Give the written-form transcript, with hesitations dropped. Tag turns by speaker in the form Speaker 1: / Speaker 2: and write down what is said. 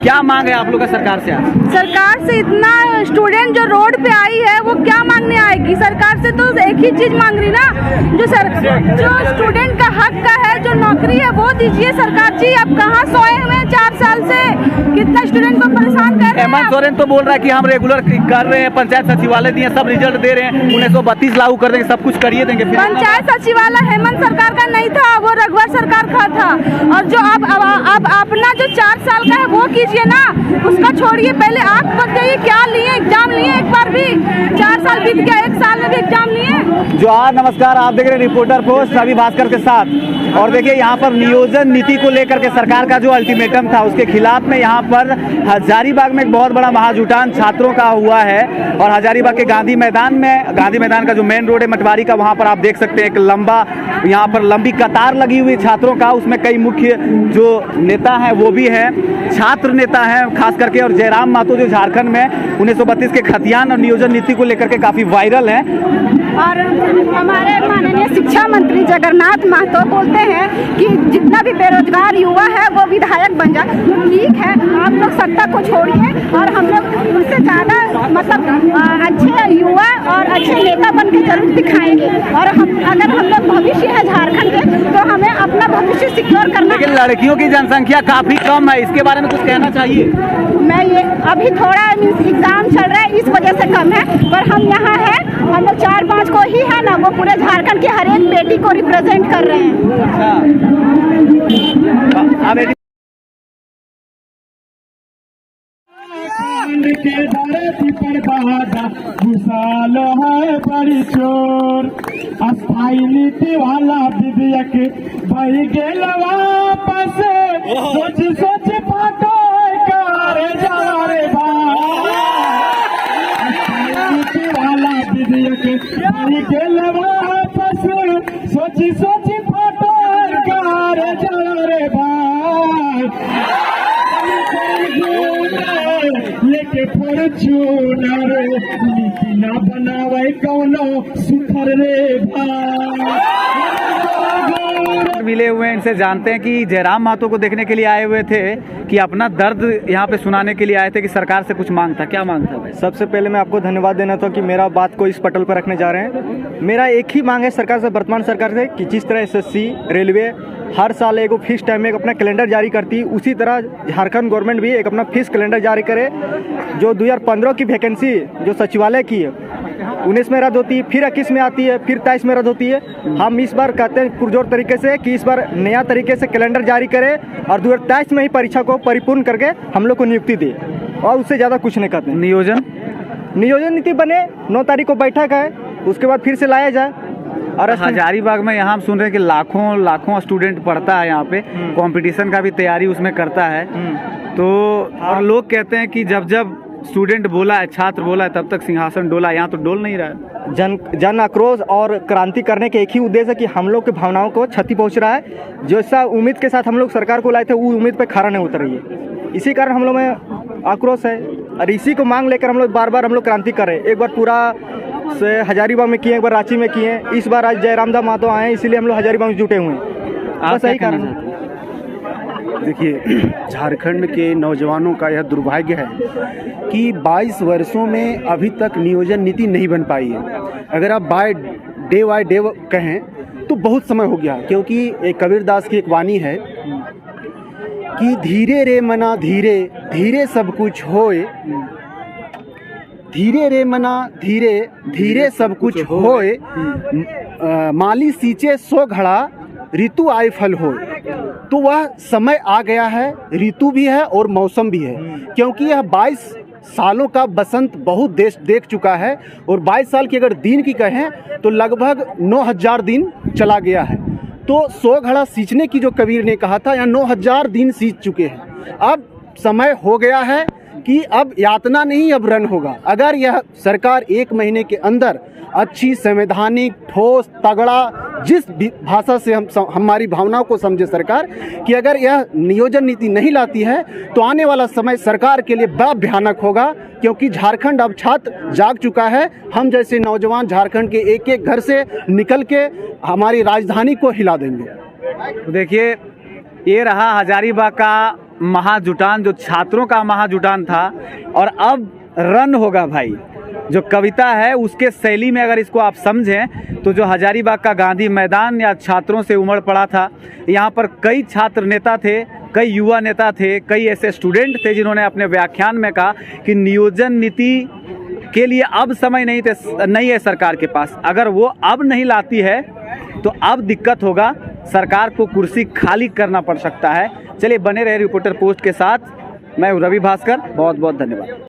Speaker 1: क्या मांग है आप लोग का सरकार से?
Speaker 2: सरकार से इतना स्टूडेंट जो रोड पे आई है वो क्या मांगने आएगी? सरकार से तो एक ही चीज मांग रही ना, जो स्टूडेंट का हक का है, जो नौकरी है वो दीजिए सरकार जी। अब कहाँ सोए हुए हैं 4 साल से, कितना स्टूडेंट को परेशान कर रहे हैं।
Speaker 1: हेमंत सोरेन तो बोल रहा है कि हम रेगुलर कर रहे हैं, पंचायत सचिवालय दिए, सब रिजल्ट दे रहे हैं, 1932 लागू कर देंगे, सब कुछ करिए देंगे।
Speaker 2: पंचायत सचिवालय हेमंत सरकार का नहीं था, वो रघुवर सरकार का था। और जो अब अपना जो 4 साल का है वो कीजिए ना, उसका छोड़िए। पहले आग बच गई, क्या लिए एग्जाम लिए एक बार भी? 4 साल बीत गया, 1 साल में भी एग्जाम लिए।
Speaker 1: जोहार, नमस्कार, आप देख रहे हैं रिपोर्टर पोस्ट रवि भास्कर के साथ। और देखिए यहाँ पर नियोजन नीति को लेकर के सरकार का जो अल्टीमेटम था उसके खिलाफ में यहाँ पर हजारीबाग में एक बहुत बड़ा महाजुटान छात्रों का हुआ है। और हजारीबाग के गांधी मैदान का जो मेन रोड है मटवारी का, वहाँ पर आप देख सकते हैं एक लंबा यहाँ पर लंबी कतार लगी हुई छात्रों का। उसमें कई मुख्य जो नेता हैं वो भी हैं, छात्र नेता हैं खास करके। और जयराम महतो जो झारखंड में 1932 के खतियान और नियोजन नीति को लेकर के काफी वायरल हैं।
Speaker 2: और हमारे माननीय शिक्षा मंत्री जगन्नाथ महतो बोलते हैं कि जितना भी बेरोजगार युवा है वो विधायक बन जाए। तो ठीक है, आप लोग सत्ता को छोड़िए और हम लोग उनसे ज़्यादा मतलब अच्छे युवा और अच्छे नेता बन के जरूर दिखाएंगे। और अगर हम लोग भविष्य है झारखंड के, तो हमें अपना भविष्य सिक्योर करना।
Speaker 1: लेकिन लड़कियों की जनसंख्या काफी कम है, इसके बारे में कुछ कहना चाहिए?
Speaker 2: मैं ये अभी थोड़ा एग्जाम चल रहा है इस वजह से कम है, पर हम यहाँ हैं, हम लोग 4-5 को ही है ना, वो पूरे झारखंड की हर एक बेटी को रिप्रेजेंट कर रहे हैं।
Speaker 3: के धरती पर बहादा घुसालो है बड़ी चोर, अस्थाई नीति वाला विधेयक बही गेल वापस, सोच सोच फाटो कार जा रे भाई। अस्थाई नीति वाला विधेयक बही गेल वापस, सोच सोच फाटो कार जा रे भाई। लेके फॉर्च्यूनर नीति ना बनावे कौनो सुथर रे भाई।
Speaker 1: मिले हुए हैं, इनसे जानते हैं कि जयराम महतो को देखने के लिए आए हुए थे कि अपना दर्द यहाँ पे सुनाने के लिए आए थे कि सरकार से कुछ मांग था। क्या मांग था भाई?
Speaker 4: सबसे पहले मैं आपको धन्यवाद देना था कि मेरा बात को इस पटल पर रखने जा रहे हैं। मेरा एक ही मांग है सरकार से, वर्तमान सरकार से, कि जिस तरह एसएससी, रेलवे हर साल एक फिक्स टाइम में एक अपना कैलेंडर जारी करती, उसी तरह झारखंड गवर्नमेंट भी एक अपना फिक्स कैलेंडर जारी करे। जो 2015 की वैकेंसी जो सचिवालय की है 19 में रद्द होती है, फिर 21 में आती है, फिर 23 में रद्द होती है। हम इस बार कहते हैं पुरजोर तरीके से कि इस बार नया तरीके से कैलेंडर जारी करें और 2023 में ही परीक्षा को परिपूर्ण करके हम लोग को नियुक्ति दे, और उससे ज़्यादा कुछ नहीं कहते। नियोजन नीति बने, 9 तारीख को बैठक है, उसके बाद फिर से लाया जाए।
Speaker 1: और हजारीबाग में यहाँ हम सुन रहे हैं कि लाखों स्टूडेंट पढ़ता है यहाँ पे, कंपटीशन का भी तैयारी उसमें करता है। तो और लोग कहते हैं कि जब स्टूडेंट बोला है, छात्र बोला है, तब तक सिंहासन डोला, यहाँ तो डोल नहीं रहा है।
Speaker 4: जन आक्रोश और क्रांति करने के एक ही उद्देश्य है कि हम लोग के भावनाओं को क्षति पहुँच रहा है। जैसा उम्मीद के साथ हम लोग सरकार को लाए थे, वो उम्मीद पे खरा नहीं उतर रही है। इसी कारण हम लोग में आक्रोश है और इसी को मांग लेकर हम लोग बार हम लोग क्रांति कर रहे हैं। एक बार पूरा से हजारीबाग में किए, एक बार रांची में किए, इस बार आज जयराम महतो आए, इसीलिए हम लोग हजारीबाग में जुटे हुए हैं। बस यही कारण है।
Speaker 5: देखिए, झारखंड के नौजवानों का यह दुर्भाग्य है कि 22 वर्षों में अभी तक नियोजन नीति नहीं बन पाई है। अगर आप बाय डे कहें तो बहुत समय हो गया, क्योंकि एक कबीरदास की एक वाणी है कि धीरे रे मना धीरे धीरे सब कुछ होए, धीरे रे मना धीरे धीरे सब कुछ होए, माली सींचे 100 घड़ा ऋतु आए फल हो। तो वह समय आ गया है, ऋतु भी है और मौसम भी है, क्योंकि यह 22 सालों का बसंत बहुत देश देख चुका है। और 22 साल की अगर दिन की कहें तो लगभग 9000 दिन चला गया है। तो 100 घड़ा सींचने की जो कबीर ने कहा था, यहाँ 9000 दिन सींच चुके हैं। अब समय हो गया है कि अब यातना नहीं, अब रन होगा। अगर यह सरकार 1 महीने के अंदर अच्छी, संवैधानिक, ठोस, तगड़ा, जिस भाषा से हम हमारी भावनाओं को समझे सरकार, कि अगर यह नियोजन नीति नहीं लाती है तो आने वाला समय सरकार के लिए बड़ा भयानक होगा। क्योंकि झारखंड अब छात्र जाग चुका है। हम जैसे नौजवान झारखंड के एक एक घर से निकल के हमारी राजधानी को हिला देंगे।
Speaker 1: तो देखिए, ये रहा हजारीबाग का महाजुटान, जो छात्रों का महाजुटान था, और अब रन होगा भाई। जो कविता है उसके शैली में अगर इसको आप समझें तो जो हजारीबाग का गांधी मैदान या छात्रों से उमड़ पड़ा था, यहाँ पर कई छात्र नेता थे, कई युवा नेता थे, कई ऐसे स्टूडेंट थे जिन्होंने अपने व्याख्यान में कहा कि नियोजन नीति के लिए अब समय नहीं है सरकार के पास। अगर वो अब नहीं लाती है तो अब दिक्कत होगा, सरकार को कुर्सी खाली करना पड़ सकता है। चलिए बने रहे रिपोर्टर पोस्ट के साथ। मैं हूं रवि भास्कर, बहुत बहुत धन्यवाद।